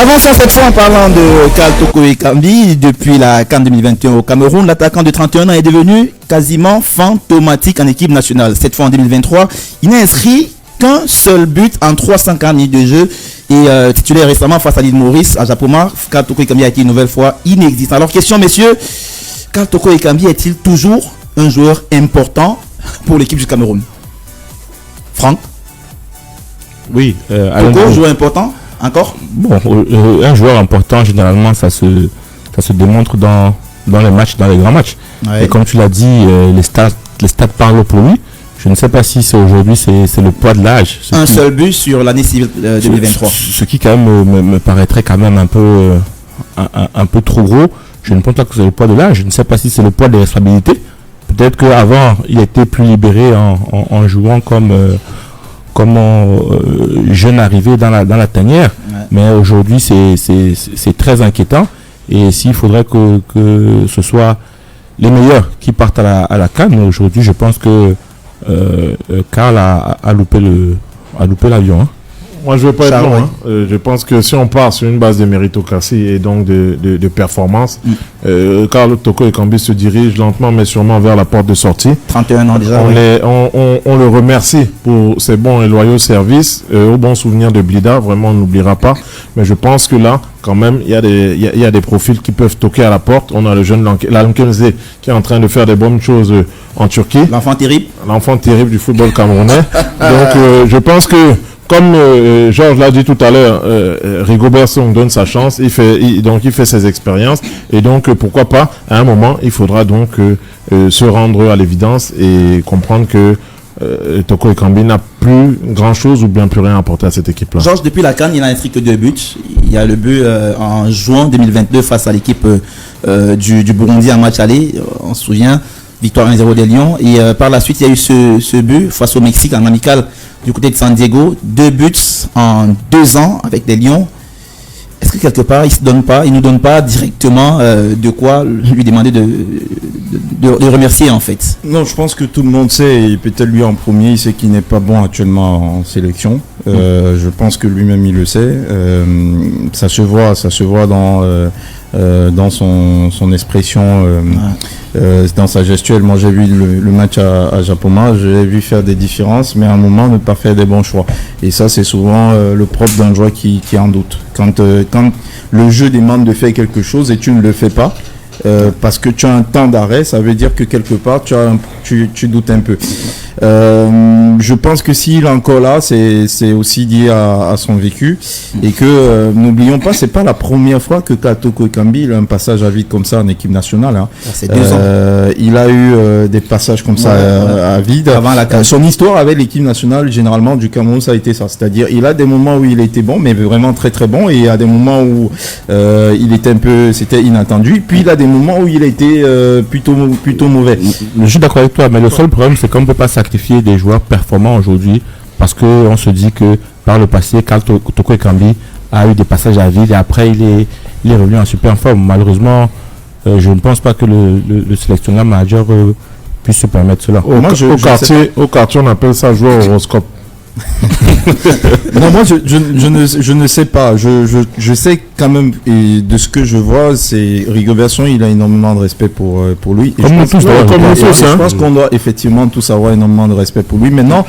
Avançons cette fois en parlant de Karl Toko Ekambi. Depuis la CAN 2021 au Cameroun, l'attaquant de 31 ans est devenu quasiment fantomatique en équipe nationale. Cette fois en 2023, il n'a inscrit qu'un seul but en 340 minutes de jeu et titulaire récemment face à l'île Maurice à Japoma. Karl Toko Ekambi a été une nouvelle fois inexistant. Alors question messieurs, Karl Toko Ekambi est-il toujours un joueur important pour l'équipe du Cameroun? Franck? Oui, Toko, joueur important encore? Bon, un joueur important, généralement, ça se démontre dans les matchs, dans les grands matchs. Ouais. Et comme tu l'as dit, les stats parlent pour lui. Je ne sais pas si c'est aujourd'hui, c'est le poids de l'âge. Seul but sur l'année civile 2023. Ce qui quand même me paraîtrait quand même un peu trop gros. Je ne pense pas que c'est le poids de l'âge. Je ne sais pas si c'est le poids des responsabilités. Peut-être qu'avant, il était plus libéré en jouant comme jeune arrivé dans la tanière. Ouais. Mais aujourd'hui, c'est très inquiétant. Et s'il faudrait que ce soit les meilleurs qui partent à la CAN, aujourd'hui, je pense que Karl a loupé l'avion. Hein. Moi, je ne vais pas être long. Hein. Je pense que si on part sur une base de méritocratie et donc de performance, Karl Toko Ekambi se dirige lentement mais sûrement vers la porte de sortie. 31 ans déjà. On le remercie pour ses bons et loyaux services, au bon souvenir de Blida. Vraiment, on n'oubliera pas. Mais je pense que là, quand même, il y a des profils qui peuvent toquer à la porte. On a le jeune Lankenze qui est en train de faire des bonnes choses en Turquie. L'enfant terrible. L'enfant terrible du football camerounais. Donc, je pense que comme Georges l'a dit tout à l'heure, Rigobert Song donne sa chance, il fait ses expériences et donc pourquoi pas à un moment il faudra donc se rendre à l'évidence et comprendre que Toko Ekambi n'a plus grand chose ou bien plus rien à apporter à cette équipe-là. Georges, depuis la CAN, il n'a inscrit que 2 buts. Il y a le but en juin 2022 face à l'équipe du Burundi en match aller, on se souvient, victoire 1-0 des Lions. Et par la suite, il y a eu ce but face au Mexique en amical du côté de San Diego, 2 buts en 2 ans avec des Lions. Est-ce que quelque part, il nous donne pas directement de quoi lui demander de remercier en fait? Non, je pense que tout le monde sait, et peut-être lui en premier, il sait qu'il n'est pas bon actuellement en sélection. Je pense que lui-même il le sait. Ça se voit dans son expression, dans sa gestuelle. Moi j'ai vu le match à Japoma, j'ai vu faire des différences, mais à un moment ne pas faire des bons choix. Et ça c'est souvent le propre d'un joueur qui en doute. Quand le jeu demande de faire quelque chose et tu ne le fais pas, parce que tu as un temps d'arrêt, ça veut dire que quelque part tu doutes un peu. Je pense que s'il est encore là, c'est aussi lié à son vécu et que n'oublions pas, c'est pas la première fois que Karl Toko Ekambi a un passage à vide comme ça en équipe nationale. Hein. C'est 2 ans. Il a eu des passages comme ça à vide. Avant la son histoire avec l'équipe nationale généralement du Cameroun, ça a été ça. C'est-à-dire, il a des moments où il était bon, mais vraiment très très bon, et il y a des moments où il était c'était inattendu. Puis il a des moments où il a été plutôt mauvais. Je suis d'accord avec toi, mais le seul problème, c'est qu'on ne peut pas sacrifier des joueurs performants aujourd'hui parce qu'on se dit que par le passé, Karl Toko Ekambi a eu des passages à vide et après il est revenu en super forme. Malheureusement, je ne pense pas que le sélectionneur manager puisse se permettre cela. Au quartier, on appelle ça joueur horoscope. Non, moi je ne sais pas. Je sais quand même, et de ce que je vois, c'est Rigobert Song, il a énormément de respect pour lui. Et je pense qu'on doit effectivement tous avoir énormément de respect pour lui. Maintenant,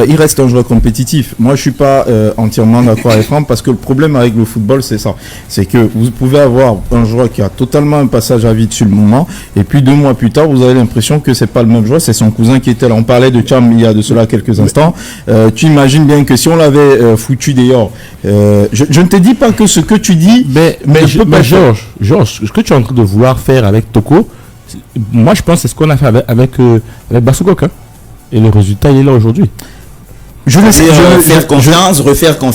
il reste un joueur compétitif. Moi, je suis pas entièrement d'accord avec Franck, parce que le problème avec le football, c'est ça. C'est que vous pouvez avoir un joueur qui a totalement un passage à vide sur le moment, et puis 2 mois plus tard, vous avez l'impression que c'est pas le même joueur, c'est son cousin qui était là. On parlait de Cham il y a de cela quelques instants. Tu imagines bien que si on l'avait foutu dehors, je ne te dis pas que ce que tu dis, mais Georges, ce que tu es en train de vouloir faire avec Toko, moi je pense que c'est ce qu'on a fait avec Bassokok, hein, et le résultat il est là aujourd'hui. Je ne sais refaire confiance.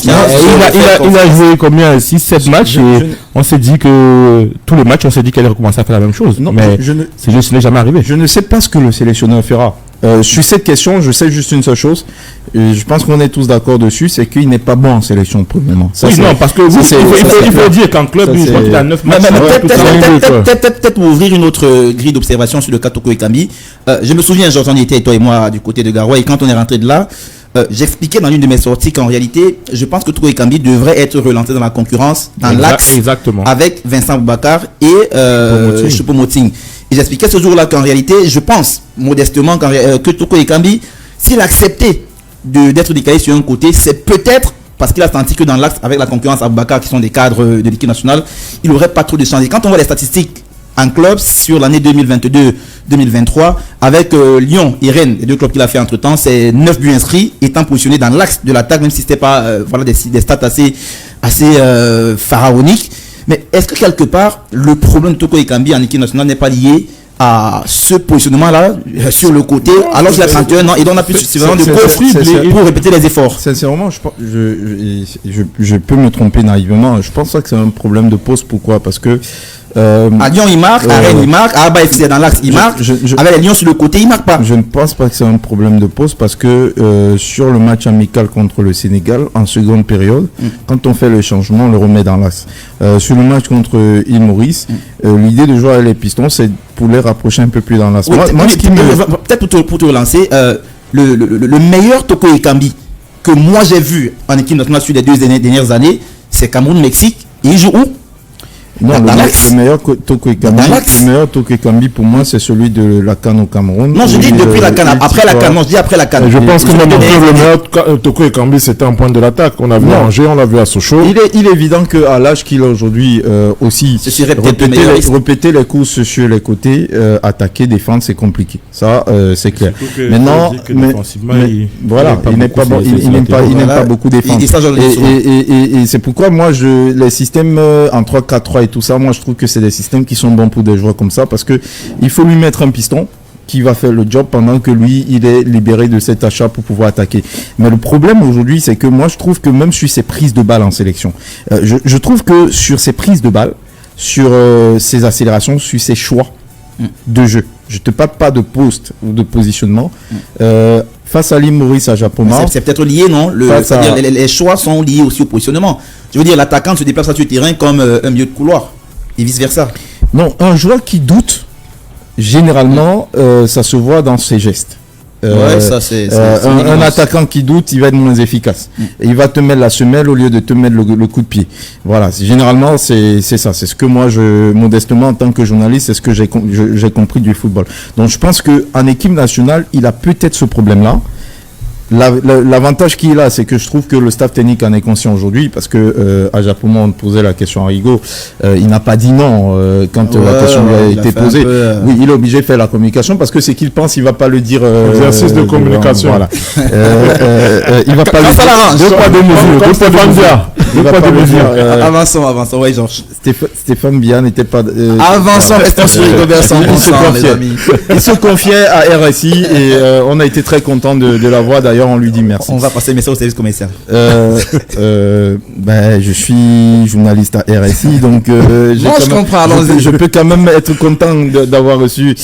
Il a joué combien 6-7 matchs et on s'est dit que tous les matchs, on s'est dit qu'elle allait recommencer à faire la même chose. Non, mais ce n'est jamais arrivé. Je ne sais pas ce que le sélectionneur fera. Sur cette question, je sais juste une seule chose. Et je pense qu'on est tous d'accord dessus, c'est qu'il n'est pas bon en sélection premièrement. Ça, oui, non, parce que il faut dire qu'en club, je crois qu'il a 9 matchs. Peut-être ouvrir une autre grille d'observation sur le cas Toko Ekambi. Je me souviens, j'en étais toi et moi du côté de Garoua, et quand on est rentré de là, J'expliquais dans l'une de mes sorties qu'en réalité, je pense que Toko Ekambi devrait être relancé dans la concurrence, dans l'axe, avec Vincent Boubacar et Choupo-Moting. Et j'expliquais ce jour-là qu'en réalité, je pense modestement que Toko Ekambi, s'il acceptait d'être décalé sur un côté, c'est peut-être parce qu'il a senti que dans l'axe, avec la concurrence à Boubacar, qui sont des cadres de l'équipe nationale, il n'aurait pas trop de chance. Et quand on voit les statistiques en club sur l'année 2022-2023, avec Lyon et Rennes, les deux clubs qu'il a fait entre-temps, c'est 9 buts inscrits, étant positionné dans l'axe de l'attaque, même si ce n'était pas des stats assez pharaoniques. Mais est-ce que quelque part, le problème de Toko Ekambi en équipe nationale n'est pas lié à ce positionnement-là sur le côté, alors qu'il a 31 ans et donc on a plus suffisamment de profil pour répéter les efforts? Sincèrement, je peux me tromper naïvement. Je pense pas que c'est un problème de poste. Pourquoi? Parce que à Lyon il marque, à Rennes il marque, à Abba FC dans l'axe il marque, avec les Lions sur le côté il marque pas. Je ne pense pas que c'est un problème de poste parce que sur le match amical contre le Sénégal en seconde période, quand on fait le changement, on le remet dans l'axe. Sur le match contre Île Maurice, l'idée de jouer avec les pistons, c'est pour les rapprocher un peu plus dans l'axe. Oui, peut-être pour te relancer, le meilleur Toko Ekambi que moi j'ai vu en équipe nationale sur les 2 dernières années, c'est Cameroun-Mexique. Et il joue où? Non, le meilleur Toko Ekambi pour moi, c'est celui de la CAN au Cameroun. Non, je dis depuis la CAN, après la CAN. Non, je dis après la CAN. Je pense que le meilleur Toko Ekambi, c'était un point de l'attaque. On a vu à Angers, on l'a vu à Sochaux. Il est évident qu'à l'âge qu'il a aujourd'hui, aussi, répéter les courses sur les côtés, attaquer, défendre, c'est compliqué. Ça, c'est clair. Maintenant, voilà, il n'aime pas beaucoup défendre. Et c'est pourquoi moi, les systèmes en 3-4-3 et tout ça, moi je trouve que c'est des systèmes qui sont bons pour des joueurs comme ça parce que il faut lui mettre un piston qui va faire le job pendant que lui il est libéré de cet achat pour pouvoir attaquer. Mais le problème aujourd'hui, c'est que moi je trouve que même sur ses prises de balles en sélection, je trouve que sur ses prises de balles, sur ses accélérations, sur ses choix de jeu, je te parle pas de poste ou de positionnement. Face à l'île Maurice à Japoma. C'est peut-être lié, non? Les choix sont liés aussi au positionnement. Je veux dire, l'attaquant se déplace sur le terrain comme un milieu de couloir et vice-versa. Non, un joueur qui doute, généralement, ça se voit dans ses gestes. Un attaquant qui doute, il va être moins efficace. Et il va te mettre la semelle au lieu de te mettre le coup de pied. Voilà, généralement, c'est ça. C'est ce que moi, modestement, en tant que journaliste, c'est ce que j'ai compris du football. Donc, je pense qu'en équipe nationale, il a peut-être ce problème-là. L'avantage qu'il a, c'est que je trouve que le staff technique en est conscient aujourd'hui parce que à Japon, on posait la question à Rigaud, il n'a pas dit non quand la question lui a été posée. Oui, il est obligé de faire la communication parce que c'est qu'il pense, il va pas le dire. Exercice de communication. Voilà. Il va pas le dire. Deux poids deux mesures. Avançons, ouais, Georges. Stéphane Bian n'était pas. Avançons, restons sur Rigobert 100%, mes amis. Il se confiait à RSI et on a été très content de la voir. D'ailleurs, on lui dit merci. On va passer le message au service commercial. Je suis journaliste à RSI, donc je peux quand même être content d'avoir reçu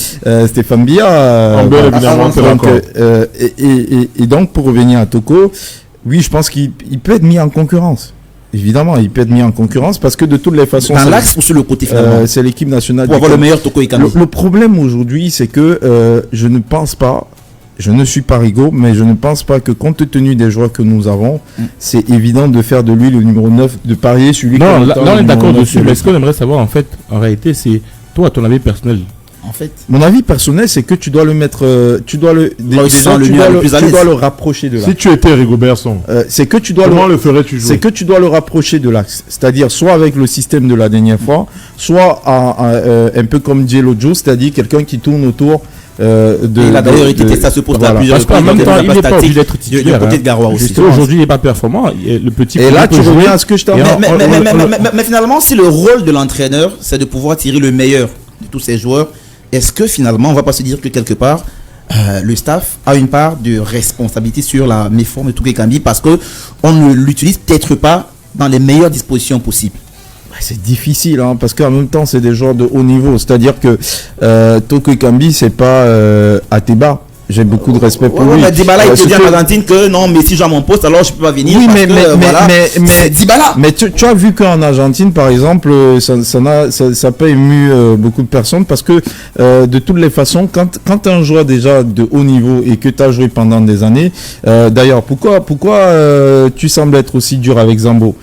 Stéphane Bia. Et donc, pour revenir à Toko, oui, je pense qu'il peut être mis en concurrence. Évidemment, il peut être mis en concurrence parce que de toutes les façons... Dans l'axe ou sur le côté finalement c'est l'équipe nationale. Pour avoir le meilleur Toko Ekambi. Le problème aujourd'hui, c'est que je ne pense pas, je ne suis pas Rigaud, mais je ne pense pas que compte tenu des joueurs que nous avons, c'est évident de faire de lui le numéro 9, de parier sur lui. Non, là on est d'accord dessus, mais ce qu'on aimerait savoir en fait, en réalité, c'est toi, ton avis personnel. En fait, mon avis personnel, c'est que tu dois le mettre, tu dois le rapprocher de l'axe. Si tu étais Rigobertson, c'est que tu dois comment le ferais-tu jouer? C'est que tu dois le rapprocher de l'axe, c'est-à-dire soit avec le système de la dernière fois, soit un peu comme Jello Joe, c'est-à-dire quelqu'un qui tourne autour. Il a d'ailleurs été testé à ce poste à plusieurs reprises. En même temps, il n'est pas obligé d'être titulaire. Côté de Garoua aussi. Aujourd'hui, il n'est pas performant. Le petit. Et là, tu reviens à ce que je t'en dis. Mais finalement, si le rôle de l'entraîneur, c'est de pouvoir tirer le meilleur de tous ces joueurs, est-ce que finalement, on ne va pas se dire que quelque part, le staff a une part de responsabilité sur la méforme de Toko Ekambi parce qu'on ne l'utilise peut-être pas dans les meilleures dispositions possibles? C'est difficile, hein, parce qu'en même temps, c'est des joueurs de haut niveau. C'est-à-dire que Toko Ekambi, c'est pas Ateba j'ai beaucoup de respect pour Ouais, lui. mais Dybala, il te dit en Surtout- Argentine que non, Messi joue à mon poste, alors je peux pas venir. Oui, parce mais, que, mais, voilà, mais, c'est Dybala. mais tu as vu qu'en Argentine, par exemple, ça peut ému beaucoup de personnes parce que de toutes les façons, quand tu es un joueur déjà de haut niveau et que tu as joué pendant des années, d'ailleurs, pourquoi tu sembles être aussi dur avec Zambo?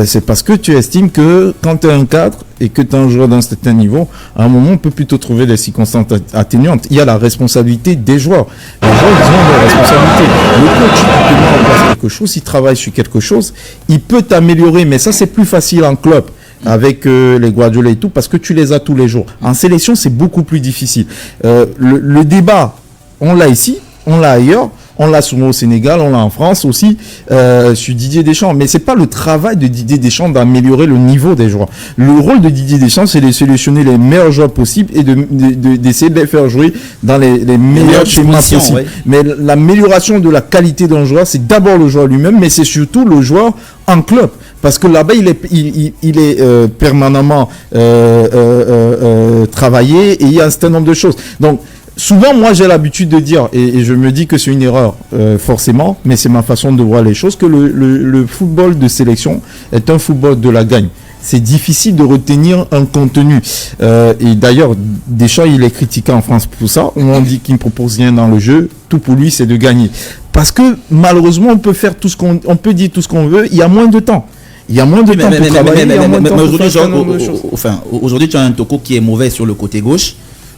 C'est parce que tu estimes que quand tu es un cadre et que tu es un joueur d'un certain niveau, à un moment, on peut plutôt trouver des circonstances atténuantes. Il y a la responsabilité des joueurs. Les joueurs, ils ont des responsabilités. Le coach, il peut mettre en place quelque chose, il travaille sur quelque chose, il peut t'améliorer, mais ça, c'est plus facile en club avec les Guardiola et tout, parce que tu les as tous les jours. En sélection, c'est beaucoup plus difficile. Le débat, on l'a ici, on l'a ailleurs. On l'a souvent au Sénégal, on l'a en France aussi, sur Didier Deschamps. Mais c'est pas le travail de Didier Deschamps d'améliorer le niveau des joueurs. Le rôle de Didier Deschamps, c'est de sélectionner les meilleurs joueurs possibles et d'essayer de les faire jouer dans les meilleurs schémas possibles. Ouais. Mais l'amélioration de la qualité d'un joueur, c'est d'abord le joueur lui-même, mais c'est surtout le joueur en club. Parce que là-bas, il est permanemment travaillé et il y a un certain nombre de choses. Donc, souvent, moi, j'ai l'habitude de dire, et je me dis que c'est une erreur, forcément, mais c'est ma façon de voir les choses, que le football de sélection est un football de la gagne. C'est difficile de retenir un contenu. Et d'ailleurs, Deschamps, il est critiqué en France pour ça. On dit qu'il ne propose rien dans le jeu. Tout pour lui, c'est de gagner. Parce que, malheureusement, on peut faire tout ce on peut dire tout ce qu'on veut. Il y a moins de temps. Il y a moins de temps pour travailler. Il y a moins de temps pour faire un certain nombre de choses. Aujourd'hui, tu as un Toko qui est mauvais sur le côté gauche.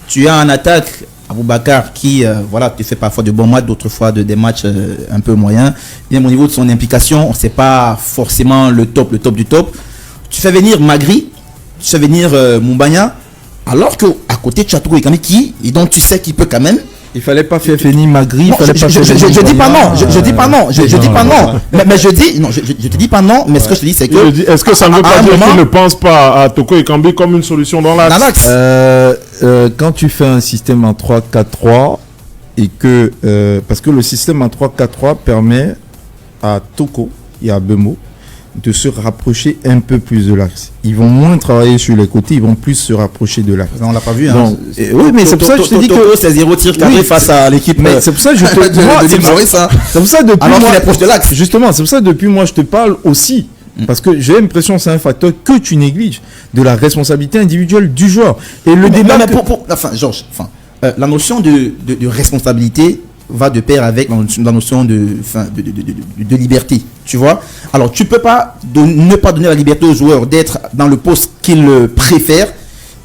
Tu as en attaque Aboubacar qui voilà, tu fais parfois de bons matchs, d'autres fois des matchs un peu moyens. Même au niveau de son implication, c'est pas forcément le top du top. Tu fais venir Magri, tu fais venir Moumbagna, alors que à côté tu as Togo Ekambi qui, et donc tu sais qu'il peut quand même. Il fallait pas faire venir Magri, il fallait pas faire venir. Je dis pas non, je dis pas non, je dis pas non. Mais je dis non, je te dis pas non, mais ce que je te dis c'est que Est-ce que ça ne veut pas dire qu'il ne pense pas à Toko Ekambi comme une solution dans l'axe? Quand tu fais un système en 3-4-3 et que parce que le système en 3-4-3 permet à Toko et à Bemo de se rapprocher un peu plus de l'axe. Ils vont moins travailler sur les côtés, ils vont plus se rapprocher de l'axe. on l'a pas vu. Donc, oui, mais c'est pour ça que je te dis que c'est 0 tir cadré face à l'équipe. Mais c'est pour ça que je te c'est pour ça depuis alors moi qu'il est proche de l'axe. Justement, c'est pour ça que depuis moi je te parle aussi. Parce que j'ai l'impression que c'est un facteur que tu négliges de la responsabilité individuelle du joueur. Et le débat. Enfin, Georges, la notion de responsabilité va de pair avec la notion de liberté. Tu vois? Alors, tu peux pas ne pas donner la liberté aux joueurs d'être dans le poste qu'ils préfèrent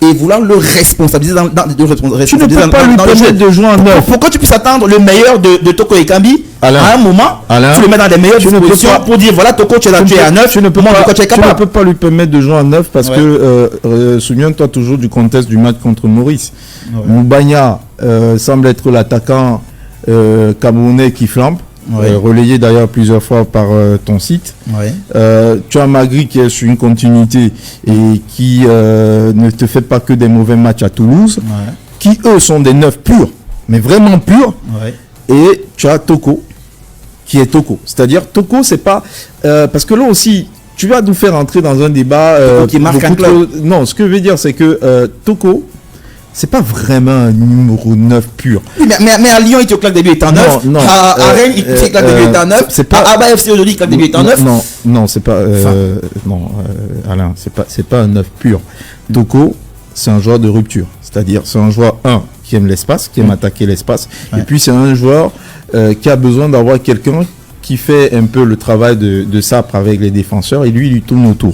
et vouloir le responsabiliser dans tu ne peux pas lui permettre de jouer en neuf. Pourquoi tu puisses attendre le meilleur de Toko Ekambi à un moment, tu le mets dans les meilleures dispositions pour dire voilà Toko tu es à 9, tu ne peux pas lui permettre de jouer en 9 parce que souviens-toi toujours du contexte du match contre Maurice. Moumbagna semble être l'attaquant camerounais qui flambe. Relayé d'ailleurs plusieurs fois par ton site. Tu as Magri qui est sur une continuité et qui ne te fait pas que des mauvais matchs à Toulouse, qui eux sont des neufs purs, mais vraiment purs. Et tu as Toko qui est Toko. C'est-à-dire Toko, c'est pas parce que là aussi tu vas nous faire entrer dans un débat qui marque un club. Non, ce que je veux dire c'est que Toko, c'est pas vraiment un numéro 9 pur. Oui, mais à Lyon, il te claque des buts étant 9. À Rennes, il te claque des buts étant 9. C'est pas à Abba FC aujourd'hui, il claque des buts étant 9. Non, c'est pas. Alain, c'est pas un 9 pur. Toko, c'est un joueur de rupture. C'est-à-dire, c'est un joueur, qui aime l'espace, qui aime attaquer l'espace. Et puis, c'est un joueur qui a besoin d'avoir quelqu'un qui fait un peu le travail de sapre avec les défenseurs et lui, il lui tourne autour.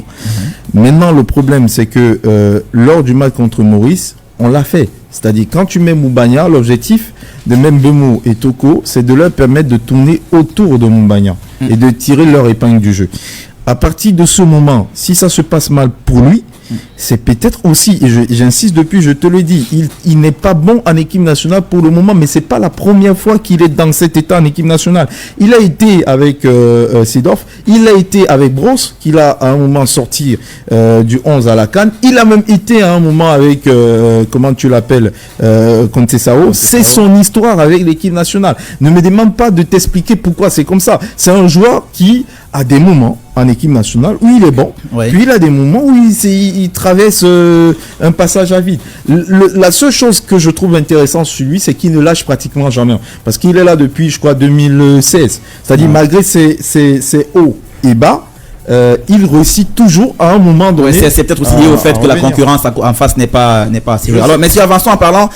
Maintenant, le problème, c'est que lors du match contre Maurice, on l'a fait. C'est-à-dire, quand tu mets Moumbagna, l'objectif de même Bemo et Toko, c'est de leur permettre de tourner autour de Moumbagna et de tirer leur épingle du jeu. À partir de ce moment, si ça se passe mal pour lui, c'est peut-être aussi, et j'insiste depuis, je te le dis, il n'est pas bon en équipe nationale pour le moment, mais c'est pas la première fois qu'il est dans cet état en équipe nationale. Il a été avec Seedorf, il a été avec Bros, qu'il a à un moment sorti du 11 à la CAN, il a même été à un moment avec, comment tu l'appelles, Contessao. C'est son histoire avec l'équipe nationale. Ne me demande pas de t'expliquer pourquoi c'est comme ça. C'est un joueur qui, à des moments, en équipe nationale où il est bon. Ouais. Puis il a des moments où il traverse un passage à vide. La seule chose que je trouve intéressante sur lui, c'est qu'il ne lâche pratiquement jamais. Parce qu'il est là depuis, je crois, 2016. C'est-à-dire, malgré ses hauts et bas, il réussit toujours à un moment donné. C'est peut-être aussi lié au fait que la concurrence en face n'est pas assez. Alors, messieurs, avançons en parlant